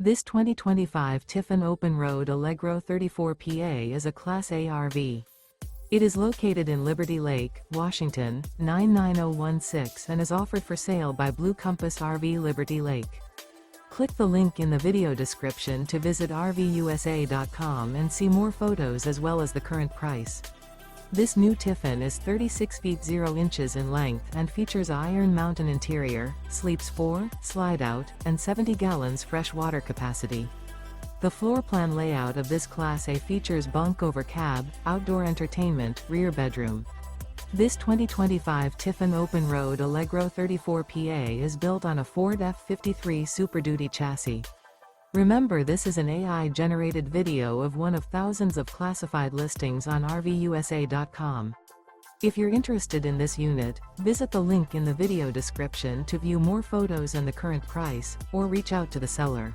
This 2025 Tiffin Open Road Allegro 34PA is a Class A RV. It is located in Liberty Lake, Washington, 99016 and is offered for sale by Blue Compass RV Liberty Lake. Click the link in the video description to visit RVUSA.com and see more photos as well as the current price. This new Tiffin is 36 feet 0 inches in length and features Iron Mountain interior, sleeps 4, Slideout, and 70 gallons fresh water capacity. The floor plan layout of this Class A features bunk over cab, outdoor entertainment, rear bedroom. This 2025 Tiffin Open Road Allegro 34PA is built on a Ford F53 Super Duty chassis. Remember, this is an AI-generated video of one of thousands of classified listings on RVUSA.com. If you're interested in this unit, visit the link in the video description to view more photos and the current price, or reach out to the seller.